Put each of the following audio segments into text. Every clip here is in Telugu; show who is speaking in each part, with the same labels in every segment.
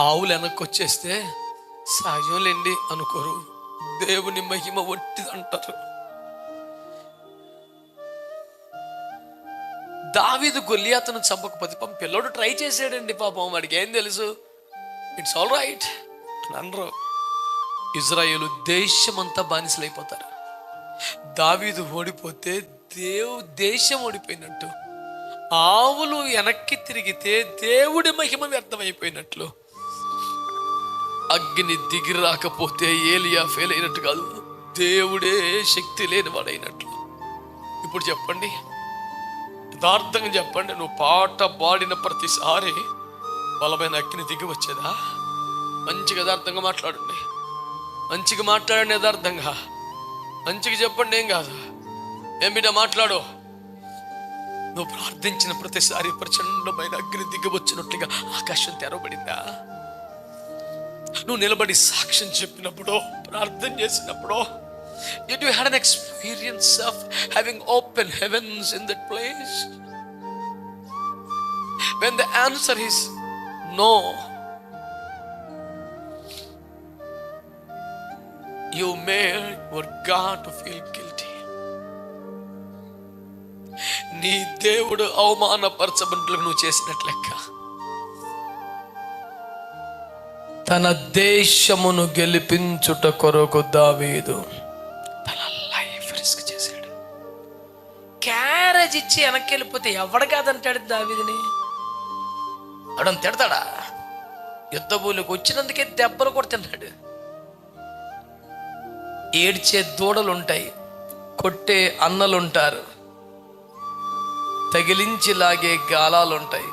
Speaker 1: ఆవులు వెనక్కి వచ్చేస్తే సహజంలేండి అనుకోరు, దేవుని మహిమ ఒట్టిదంటారు. దావీదు గొల్లియాతును చంపకపోతే పాపం పిల్లోడు ట్రై చేసాడండి, పాపం వాడికి ఏం తెలుసు, ఇట్స్ ఆల్ రైట్ అని అనరు. ఇజ్రాయేలు దేశమంతా బానిసలైపోతారు. దావీదు ఓడిపోతే దేశం ఓడిపోయినట్టు, ఆవులు వెనక్కి తిరిగితే దేవుడి మహిమ వ్యర్థమైపోయినట్లు, అగ్ని దిగి రాకపోతే ఏలియా ఫెయిల్ అయినట్టు కాదు, దేవుడే శక్తి లేని వాడైనట్లు. ఇప్పుడు చెప్పండి, యథార్థంగా చెప్పండి, నువ్వు పాట పాడిన ప్రతిసారి బలమైన అగ్ని దిగి వచ్చేదా? మంచిగా యథార్థంగా మాట్లాడండి, మంచిగా మాట్లాడండి, యథార్థంగా మంచిగా చెప్పండి, ఏం కాదు. ఏం బిడ్డ మాట్లాడు. నువ్వు ప్రార్థించిన ప్రతిసారి ప్రచండమైన అగ్ని దిగి వచ్చినట్లుగా ఆకాశం తెరవబడిందా? నువ్వు నిలబడి సాక్ష్యం చెప్పినప్పుడు, ప్రార్థన చేసినప్పుడు, did you had an experience of having open heavens in that place? When the answer is no, you made your God to feel guilty. నీ దేవుడు అవమానపరచబడినట్లు నువ్వు చేసినట్లు లెక్క. తన దేశమును గెలిపించుట కొరకు దావీదు తన లైఫ్ రిస్క్ చేశాడు. క్యారేజ్ ఇచ్చి వెనక్కి వెళ్ళిపోతే ఎవడు కాదంటాడు దావీదుని? అడం తిడతాడా? యుద్ధ భూమికి వచ్చినందుకే దెబ్బలు కొడుతున్నాడు. ఏడ్చే దూడలుంటాయి, కొట్టే అన్నలుంటారు, తగిలించి లాగే గాలాలుంటాయి.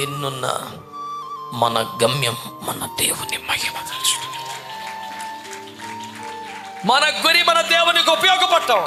Speaker 1: ఎన్నున్నా మన గమ్యం మన దేవుని మహిమ తెలుసు. మన గురి మన దేవునికి ఉపయోగపడటం.